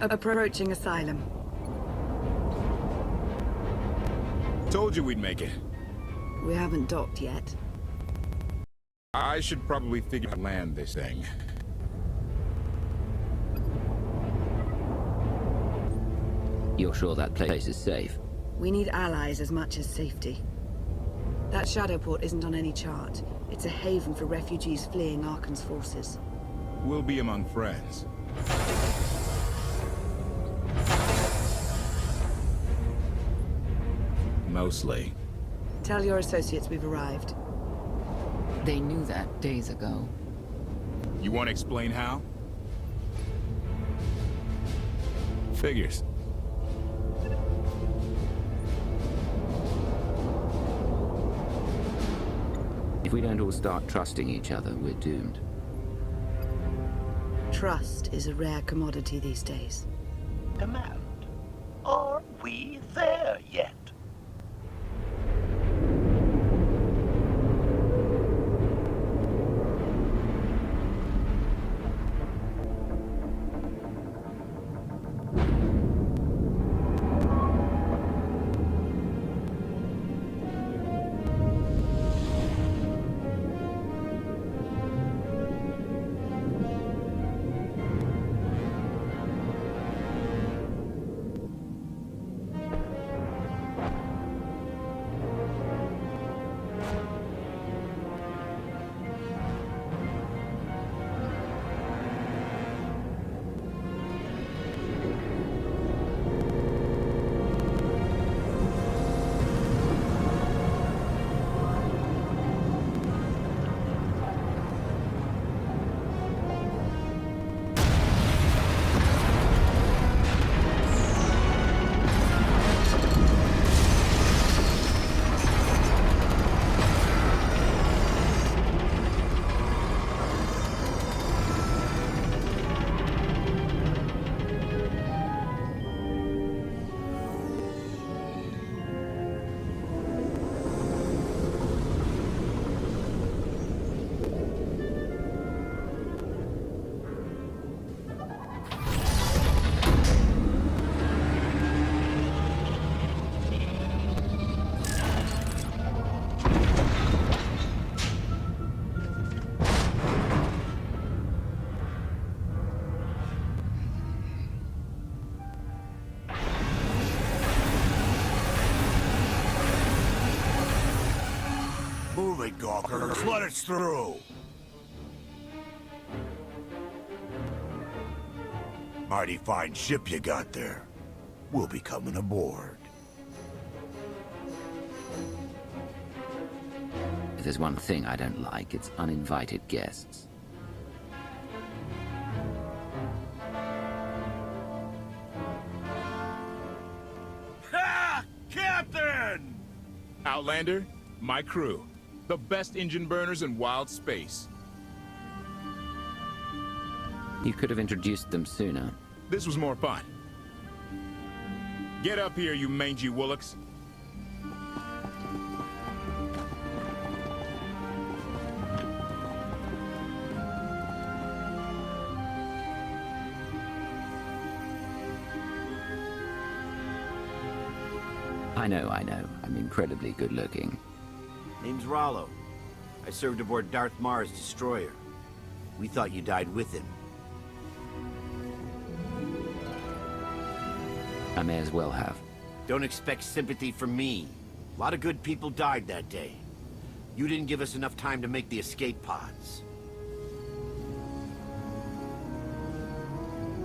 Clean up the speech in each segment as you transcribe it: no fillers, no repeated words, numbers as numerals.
Approaching Asylum. Told you we'd make it. We haven't docked yet. I should probably figure out how to land this thing. You're sure that place is safe? We need allies as much as safety. That shadow port isn't on any chart. It's a haven for refugees fleeing Arkan's forces. We'll be among friends. Mostly. Tell your associates we've arrived. They knew that days ago. You want to explain how? Figures. If we don't all start trusting each other, we're doomed. Trust is a rare commodity these days. Command. Are we there yet? Move it, Gawker. Let us through. Mighty fine ship you got there. We'll be coming aboard. If there's one thing I don't like, it's uninvited guests. Ha! Captain! Outlander, my crew. The best engine burners in wild space. You could have introduced them sooner. This was more fun. Get up here, you mangy woolocks. I know. I'm incredibly good looking. Name's Rollo. I served aboard Darth Marr's destroyer. We thought you died with him. I may as well have. Don't expect sympathy from me. A lot of good people died that day. You didn't give us enough time to make the escape pods.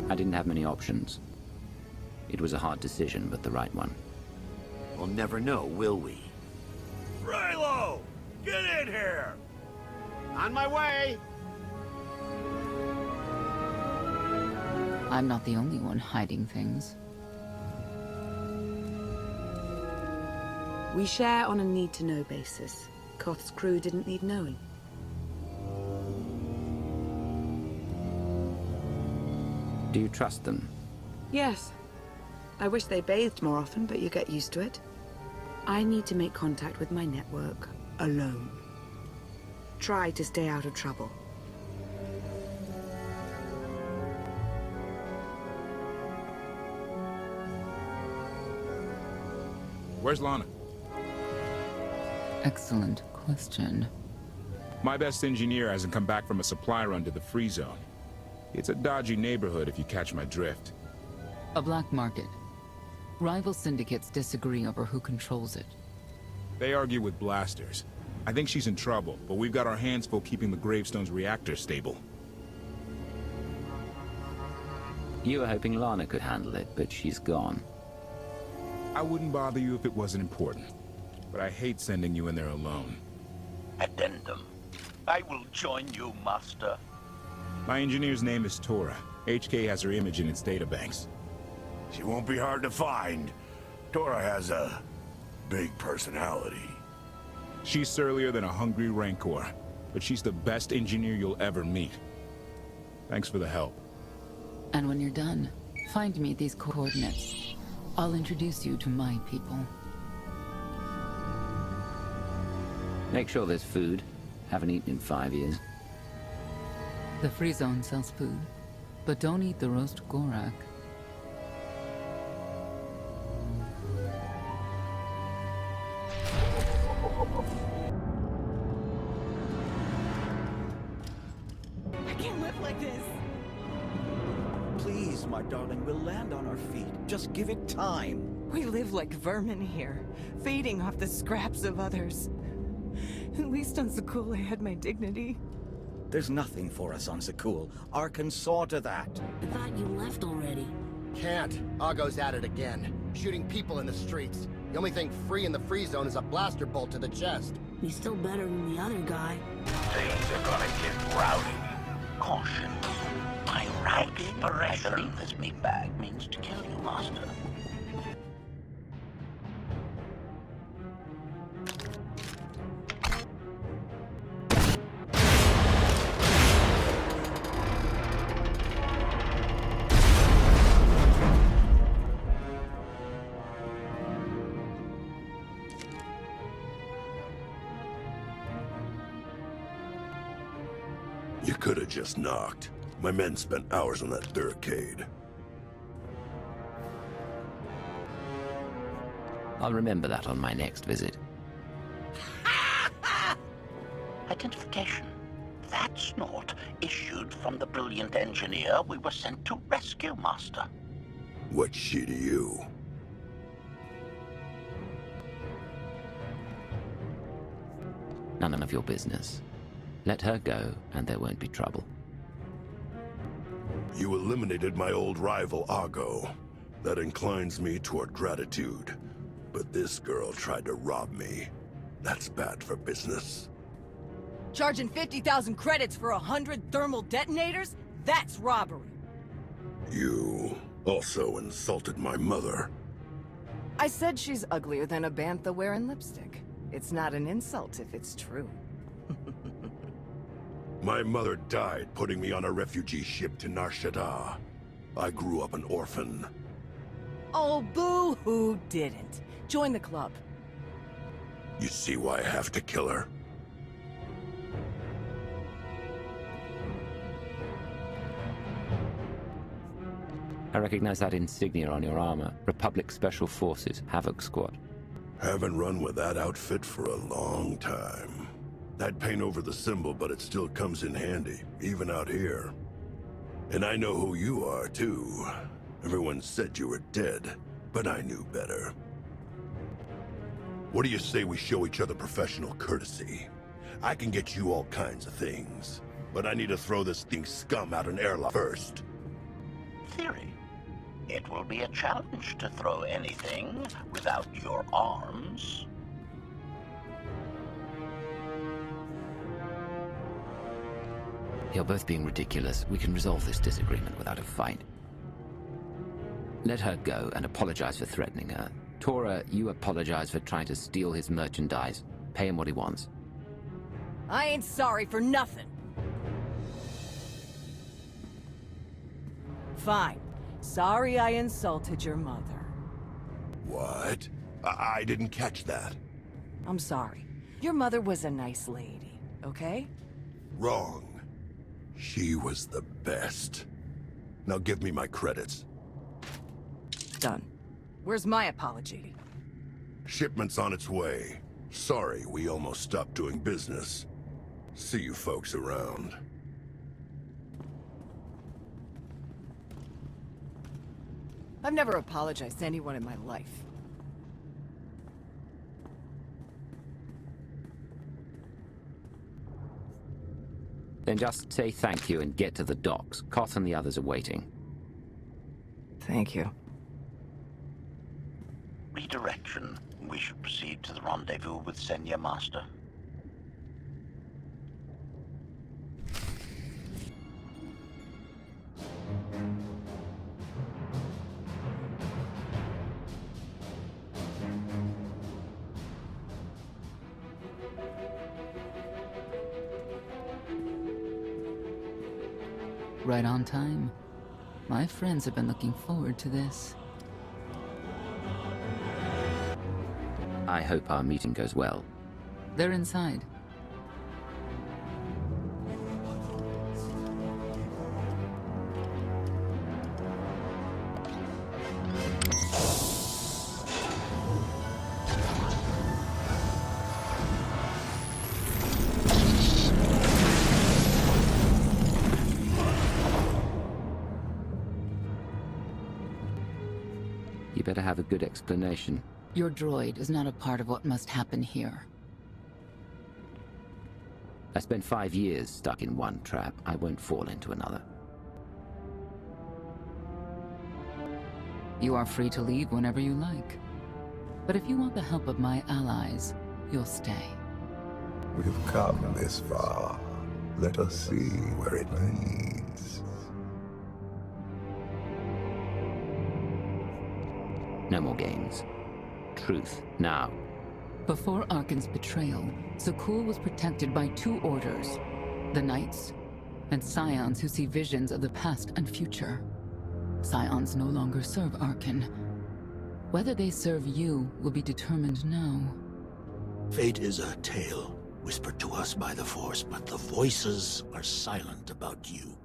I didn't have many options. It was a hard decision, but the right one. We'll never know, will we? Raylo! Get in here! On my way! I'm not the only one hiding things. We share on a need-to-know basis. Koth's crew didn't need knowing. Do you trust them? Yes. I wish they bathed more often, but you get used to it. I need to make contact with my network, alone. Try to stay out of trouble. Where's Lana? Excellent question. My best engineer hasn't come back from a supply run to the free zone. It's a dodgy neighborhood if you catch my drift. A black market. Rival syndicates disagree over who controls it. They argue with blasters. I think she's in trouble, but we've got our hands full keeping the Gravestone's reactor stable. You were hoping Lana could handle it, but she's gone. I wouldn't bother you if it wasn't important, but I hate sending you in there alone. Addendum. I will join you, Master. My engineer's name is Tora. HK has her image in its databanks. She won't be hard to find. Tora has a big personality. She's surlier than a hungry rancor, but she's the best engineer you'll ever meet. Thanks for the help. And when you're done, find me these coordinates. I'll introduce you to my people. Make sure there's food. Haven't eaten in 5 years. The free zone sells food, but don't eat the roast gorak. I can't live like this. Please, my darling, we'll land on our feet. Just give it time. We live like vermin here, feeding off the scraps of others. At least on Zakul I had my dignity. There's nothing for us on Zakul. Arkan saw to that. I thought you left already. Can't. Argo's at it again. Shooting people in the streets. The only thing free in the free zone is a blaster bolt to the chest. He's still better than the other guy. Things are gonna get rowdy. Caution. My right inspiration. I believe this meat bag means to kill you, Master. You could have just knocked. My men spent hours on that barricade. I'll remember that on my next visit. Identification. That's not issued from the brilliant engineer we were sent to rescue, Master. What's she to you? None of your business. Let her go, and there won't be trouble. You eliminated my old rival, Argo. That inclines me toward gratitude. But this girl tried to rob me. That's bad for business. Charging 50,000 credits for 100 thermal detonators? That's robbery. You also insulted my mother. I said she's uglier than a bantha wearing lipstick. It's not an insult if it's true. My mother died putting me on a refugee ship to Nar Shaddaa. I grew up an orphan. Oh, boo-hoo didn't. Join the club. You see why I have to kill her? I recognize that insignia on your armor. Republic Special Forces, Havoc Squad. Haven't run with that outfit for a long time. I'd paint over the symbol, but it still comes in handy, even out here. And I know who you are, too. Everyone said you were dead, but I knew better. What do you say we show each other professional courtesy? I can get you all kinds of things, but I need to throw this thing's scum out an airlock first. Theory. It will be a challenge to throw anything without your arms. You're both being ridiculous. We can resolve this disagreement without a fight. Let her go and apologize for threatening her. Tora, you apologize for trying to steal his merchandise. Pay him what he wants. I ain't sorry for nothing. Fine. Sorry I insulted your mother. What? I didn't catch that. I'm sorry. Your mother was a nice lady, okay? Wrong. She was the best. Now give me my credits. Done. Where's my apology? Shipment's on its way. Sorry, we almost stopped doing business. See you folks around. I've never apologized to anyone in my life. Then just say thank you and get to the docks. Koth and the others are waiting. Thank you. Redirection. We should proceed to the rendezvous with Senya Master. Right on time. My friends have been looking forward to this. I hope our meeting goes well. They're inside. You better have a good explanation. Your droid is not a part of what must happen here. I spent 5 years stuck in one trap. I won't fall into another. You are free to leave whenever you like. But if you want the help of my allies, you'll stay. We've come this far. Let us see where it leads. No more games. Truth, now. Before Arcann's betrayal, Zakuul was protected by 2 orders. The Knights, and Scions who see visions of the past and future. Scions no longer serve Arcann. Whether they serve you will be determined now. Fate is a tale whispered to us by the Force, but the voices are silent about you.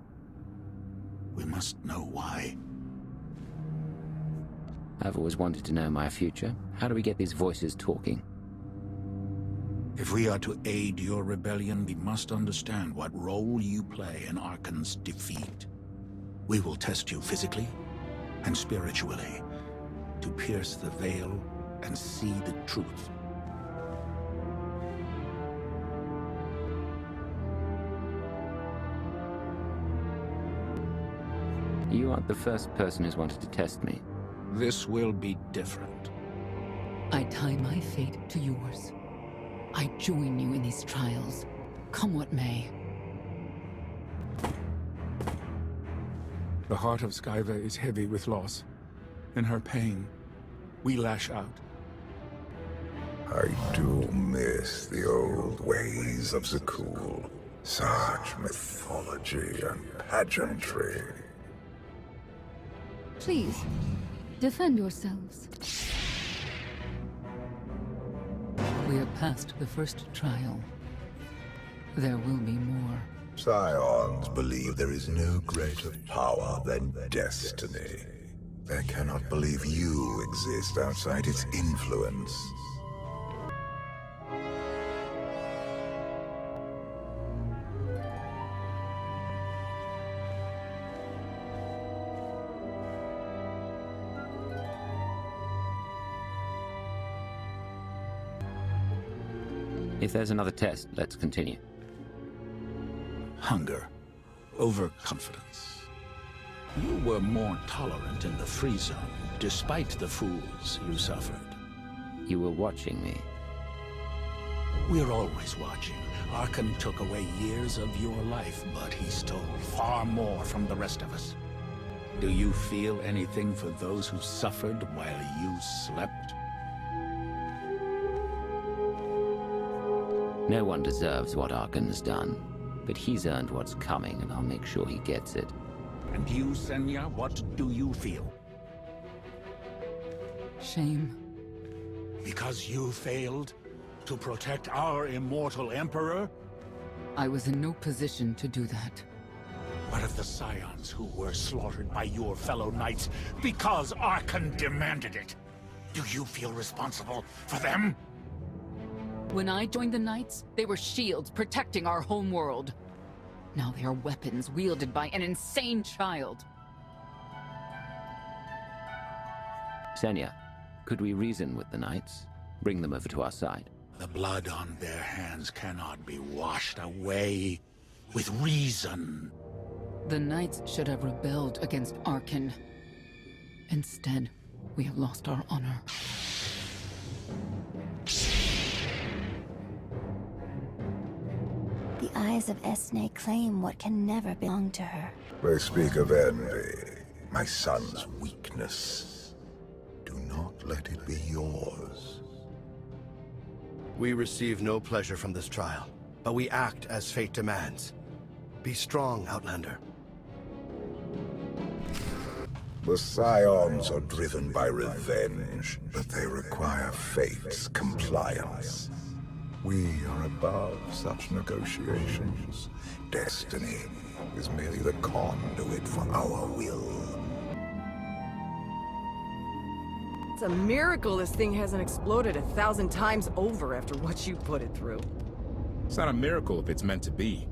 We must know why. I've always wanted to know my future. How do we get these voices talking? If we are to aid your rebellion, we must understand what role you play in Arcann's defeat. We will test you physically and spiritually to pierce the veil and see the truth. You aren't the first person who's wanted to test me. This will be different. I tie my fate to yours. I join you in these trials, come what may. The heart of Skyver is heavy with loss. In her pain, we lash out. I do miss the old ways of Zakuul. Such mythology and pageantry. Please, defend yourselves. We are past the first trial. There will be more. Scions believe there is no greater power than destiny. They cannot believe you exist outside its influence. If there's another test, let's continue. Hunger. Overconfidence. You were more tolerant in the free zone, despite the fools you suffered. You were watching me. We're always watching. Arcann took away years of your life, but he stole far more from the rest of us. Do you feel anything for those who suffered while you slept? No one deserves what Arcann has done, but he's earned what's coming, and I'll make sure he gets it. And you, Senya, what do you feel? Shame. Because you failed to protect our immortal Emperor? I was in no position to do that. What of the Scions who were slaughtered by your fellow Knights because Arcann demanded it? Do you feel responsible for them? When I joined the Knights, they were shields protecting our home world. Now they are weapons wielded by an insane child. Senya, could we reason with the Knights? Bring them over to our side. The blood on their hands cannot be washed away with reason. The Knights should have rebelled against Arkan. Instead, we have lost our honor. The eyes of Esne claim what can never belong to her. They speak of envy, my son's weakness. Do not let it be yours. We receive no pleasure from this trial, but we act as fate demands. Be strong, Outlander. The Scions are driven by revenge, but they require fate's compliance. We are above such negotiations. Destiny is merely the conduit for our will. It's a miracle this thing hasn't exploded 1,000 times over after what you put it through. It's not a miracle if it's meant to be.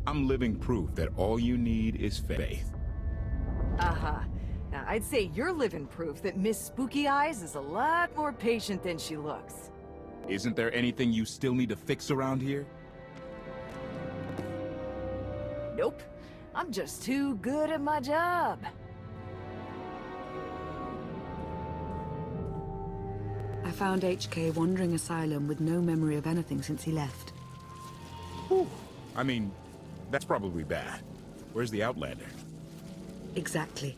I'm living proof that all you need is faith. Aha. Now, I'd say you're living proof that Miss Spooky Eyes is a lot more patient than she looks. Isn't there anything you still need to fix around here? Nope. I'm just too good at my job. I found HK wandering Asylum with no memory of anything since he left. Whew. I mean, that's probably bad. Where's the Outlander? Exactly.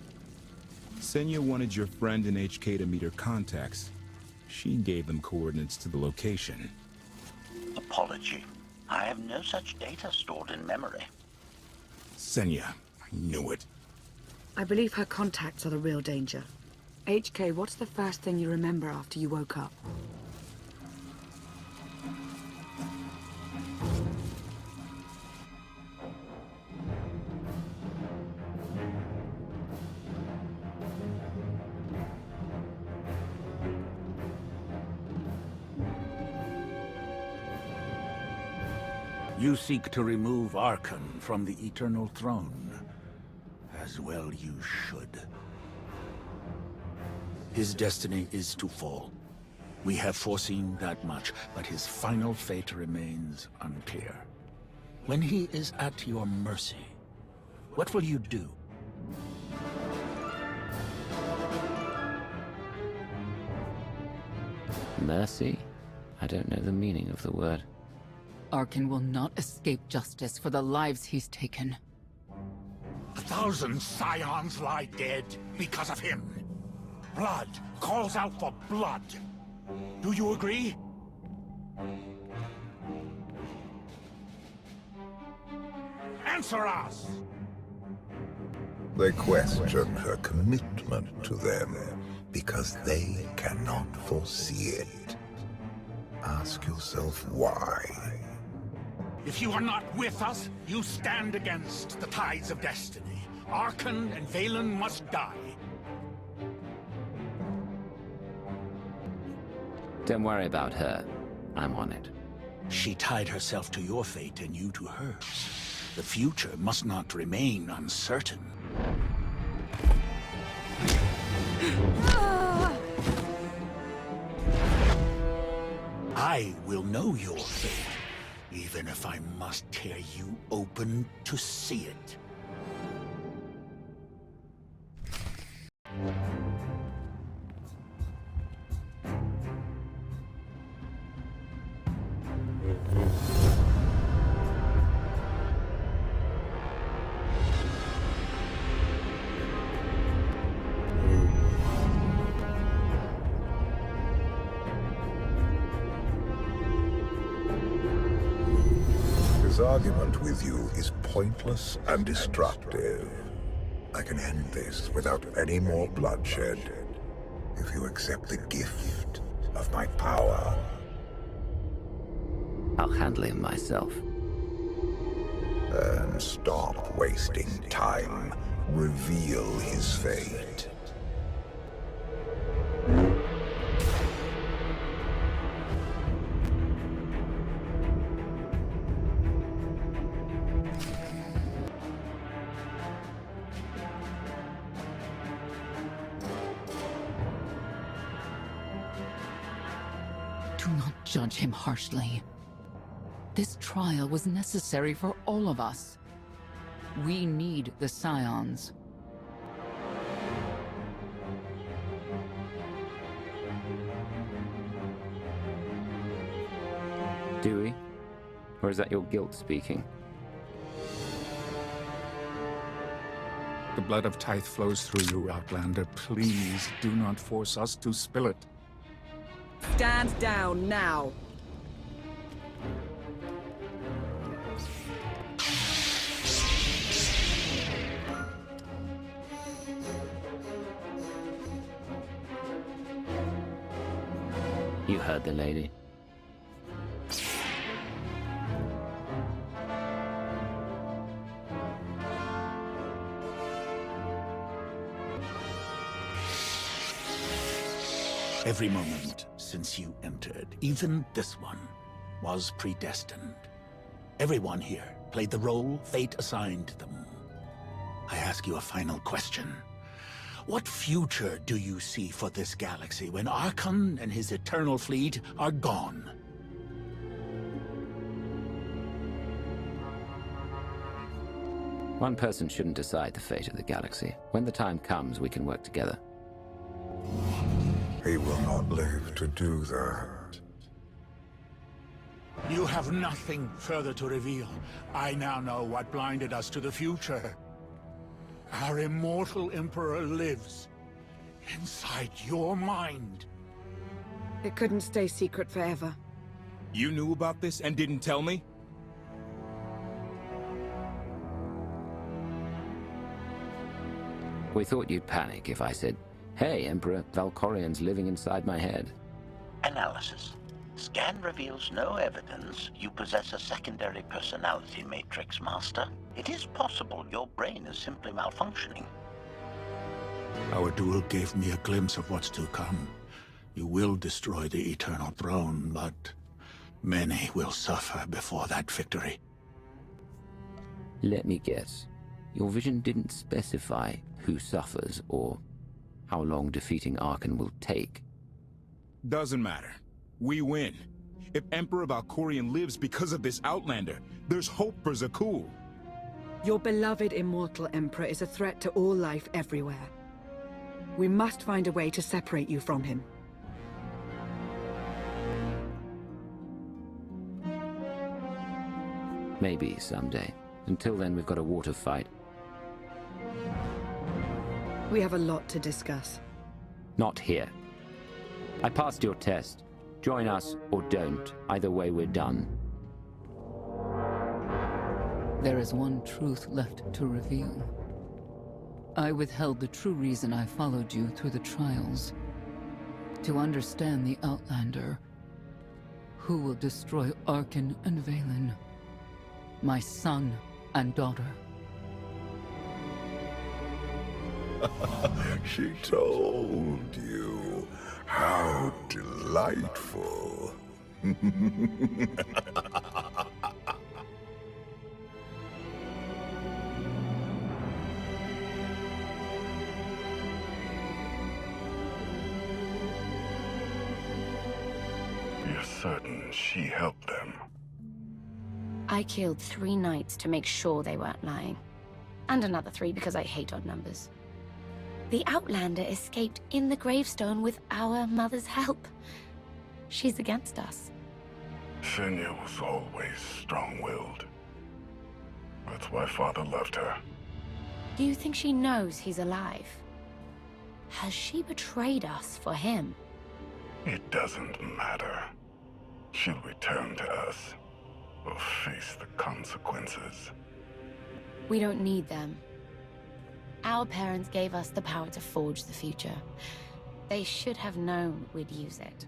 Senya wanted your friend in HK to meet her contacts. She gave them coordinates to the location. Apology. I have no such data stored in memory. Senya, I knew it. I believe her contacts are the real danger. HK, what's the first thing you remember after you woke up? You seek to remove Arkan from the Eternal Throne. As well you should. His destiny is to fall. We have foreseen that much, but his final fate remains unclear. When he is at your mercy, what will you do? Mercy? I don't know the meaning of the word. Arkan will not escape justice for the lives he's taken. 1,000 Scions lie dead because of him. Blood calls out for blood. Do you agree? Answer us! They question her commitment to them because they cannot foresee it. Ask yourself why. If you are not with us, you stand against the tides of destiny. Arkan and Valen must die. Don't worry about her. I'm on it. She tied herself to your fate and you to hers. The future must not remain uncertain. I will know your fate, even if I must tear you open to see it. His argument with you is pointless and destructive. I can end this without any more bloodshed if you accept the gift of my power. I'll handle him myself. And stop wasting time. Reveal his fate. Do not judge him harshly. This trial was necessary for all of us. We need the Scions. Do we? Or is that your guilt speaking? The blood of Tithe flows through you, Outlander. Please do not force us to spill it. Stand down now. You heard the lady. Every moment since you entered, even this one, was predestined. Everyone here played the role fate assigned them. I ask you a final question. What future do you see for this galaxy when Archon and his eternal fleet are gone? One person shouldn't decide the fate of the galaxy. When the time comes, we can work together. He will not live to do that. You have nothing further to reveal. I now know what blinded us to the future. Our immortal Emperor lives inside your mind. It couldn't stay secret forever. You knew about this and didn't tell me? We thought you'd panic if I said, "Hey, Emperor, Valkorian's living inside my head." Analysis. Scan reveals no evidence you possess a secondary personality matrix, Master. It is possible your brain is simply malfunctioning. Our duel gave me a glimpse of what's to come. You will destroy the Eternal Throne, but many will suffer before that victory. Let me guess. Your vision didn't specify who suffers or how long defeating Archon will take. Doesn't matter. We win. If Emperor Valkorian lives because of this Outlander, there's hope for Zakul. Your beloved immortal Emperor is a threat to all life everywhere. We must find a way to separate you from him. Maybe someday. Until then, we've got a war to fight. We have a lot to discuss. Not here. I passed your test. Join us or don't. Either way, we're done. There is one truth left to reveal. I withheld the true reason I followed you through the trials. To understand the Outlander, who will destroy Archon and Valen, my son and daughter. She told you. How delightful. You're certain she helped them? I killed 3 knights to make sure they weren't lying. And another 3 because I hate odd numbers. The Outlander escaped in the Gravestone with our mother's help. She's against us. Senya was always strong-willed. That's why Father loved her. Do you think she knows he's alive? Has she betrayed us for him? It doesn't matter. She'll return to us. We'll face the consequences. We don't need them. Our parents gave us the power to forge the future. They should have known we'd use it.